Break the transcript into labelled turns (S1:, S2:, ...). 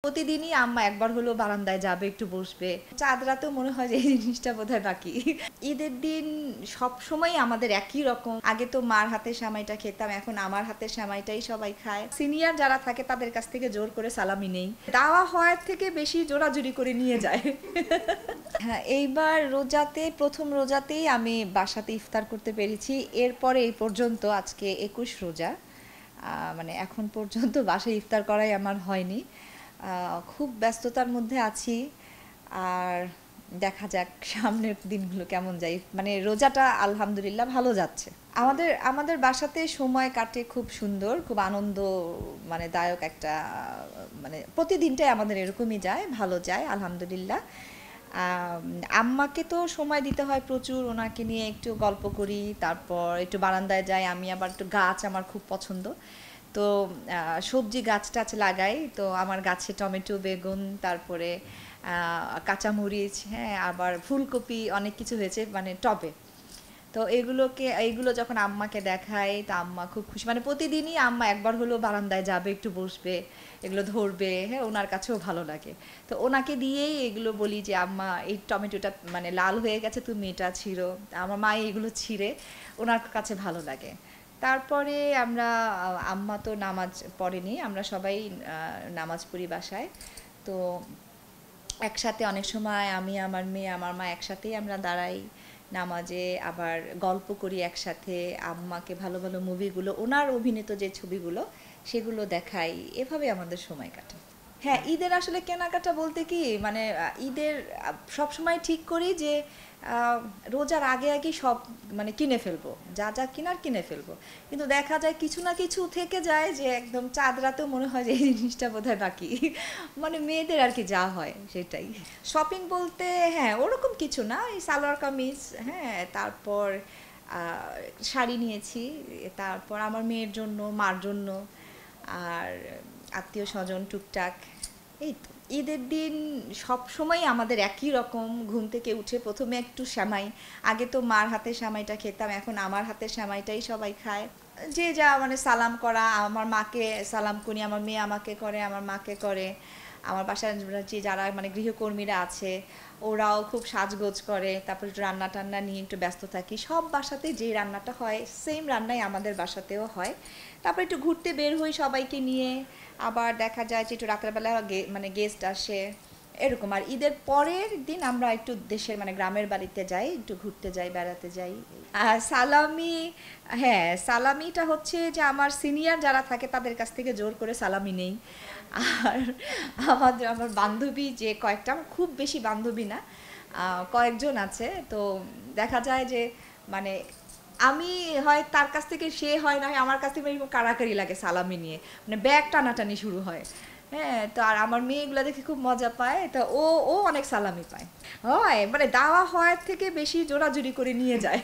S1: প্রতিদিনই আম্মা একবার হলেও বারান্দায় যাবে, একটু বসবে। চাঁদ রাতেও মনে হয় যে এই জিনিসটা বোধহয় বাকি। ঈদের দিন সবসময় আমাদের একই রকম। আগে তো মার হাতের সেমাইটা খেতাম, এখন আমার হাতের সেমাইটাই সবাই খায়। সিনিয়র যারা থাকে তাদের কাছ থেকে জোর করে সালামি নেই। দাওয়া হওয়ার থেকে বেশি জোরাজুরি করে নিয়ে যায়। হ্যাঁ, এইবার রোজাতে প্রথম রোজাতেই আমি বাসাতে ইফতার করতে পেরেছি। এরপরে এই পর্যন্ত আজকে ২১ রোজা। মানে এখন পর্যন্ত বাসায় ইফতার করাই আমার হয়নি। খুব ব্যস্ততার মধ্যে আছি। আর দেখা যাক সামনের দিনগুলো কেমন যায়। মানে রোজাটা আলহামদুলিল্লাহ ভালো যাচ্ছে। আমাদের আমাদের বাসাতে সময় কাটে খুব সুন্দর, খুব আনন্দ মানে দায়ক একটা মানে প্রতিদিনটাই আমাদের এরকমই যায়, ভালো যায় আলহামদুলিল্লাহ। আম্মাকে তো সময় দিতে হয় প্রচুর, ওনাকে নিয়ে একটু গল্প করি, তারপর একটু বারান্দায় যাই। আমি আবার একটু গাছ আমার খুব পছন্দ, তো সবজি গাছ টাছ লাগাই। তো আমার গাছে টমেটো, বেগুন, তারপরে কাঁচামরিচ, হ্যাঁ, আবার ফুলকপি অনেক কিছু হয়েছে মানে টবে। তো এইগুলো যখন আম্মাকে দেখাই, তা আম্মা খুব খুশি। মানে প্রতিদিনই আম্মা একবার হলেও বারান্দায় যাবে, একটু বসবে, এগুলো ধরবে, হ্যাঁ, ওনার কাছেও ভালো লাগে। তো ওনাকে দিয়েই এগুলো বলি যে আম্মা এই টমেটোটা মানে লাল হয়ে গেছে, তুমি এটা ছিঁড়ো। আমার মা এইগুলো ছিঁড়ে ওনার কাছে ভালো লাগে। তারপরে আমরা আম্মা তো নামাজ পড়েনি, আমরা সবাই নামাজ পড়ি বাসায়। তো একসাথে অনেক সময় আমি, আমার মেয়ে, আমার মা একসাথেই আমরা দাঁড়াই নামাজে, আবার গল্প করি একসাথে। আম্মাকে ভালো ভালো মুভিগুলো, ওনার অভিনীত যে ছবিগুলো সেগুলো দেখাই। এভাবে আমাদের সময় কাটে। হ্যাঁ, ঈদের আসলে কেনাকাটা বলতে কি মানে ঈদের সবসময় ঠিক করি যে রোজার আগে আগে সব মানে কিনে ফেলবো, যা যা কিনার কিনে ফেলবো। কিন্তু দেখা যায় কিছু না কিছু থেকে যায় যে একদম চাঁদ রাতেও মনে হয় যে এই জিনিসটা বোধহয় বাকি। মানে মেয়েদের আর কি যা হয় সেটাই। শপিং বলতে হ্যাঁ ওরকম কিছু না, এই সালোয়ার কামিজ, হ্যাঁ, তারপর শাড়ি নিয়েছি, তারপর আমার মেয়ের জন্য, মার জন্য, আর আত্মীয় স্বজন টুকটাক। এই তো ঈদের দিন সবসময় আমাদের একই রকম। ঘুম থেকে উঠে প্রথমে একটু সেমাই। আগে তো মার হাতের সেমাইটা খেতাম, এখন আমার হাতের সেমাইটাই সবাই খায়। যে যা মানে সালাম করা, আমার মাকে সালাম করি, আমার মেয়ে আমাকে করে, আমার মাকে করে। আমার বাসায় যে যারা মানে গৃহকর্মীরা আছে ওরাও খুব সাজগোজ করে, তারপর একটু রান্না টান্না নিয়ে একটু ব্যস্ত থাকি। সব বাসাতে যে রান্নাটা হয় সেম রান্নাই আমাদের বাসাতেও হয়। তারপর একটু ঘুরতে বের হই সবাইকে নিয়ে। আবার দেখা যায় যে একটু রাত্রেবেলা মানে গেস্ট আসে এরকম। আর ঈদের পরের দিন আমরা একটু দেশের মানে গ্রামের বাড়িতে যাই, একটু ঘুরতে যাই, বেড়াতে যাই। আর সালামি, হ্যাঁ, সালামিটা হচ্ছে যে আমার সিনিয়র যারা থাকে তাদের কাছ থেকে জোর করে সালামি নেই। আর আমার বান্ধবী যে কয়েকটা, খুব বেশি বান্ধবী না, কয়েকজন আছে। তো দেখা যায় যে মানে আমি হয় তার কাছ থেকে, সে হয় না হয় আমার কাছ থেকে এরকম কাড়াকাড়ি লাগে সালামি নিয়ে, মানে ব্যাগ টানাটানি শুরু হয়। হ্যাঁ, তো আর আমার মেয়েগুলো দেখে খুব মজা পায়, তো ও ও অনেক সালামি পায়। হয় মানে দাওয়া হওয়ার থেকে বেশি জোরাজুরি করে নিয়ে যায়।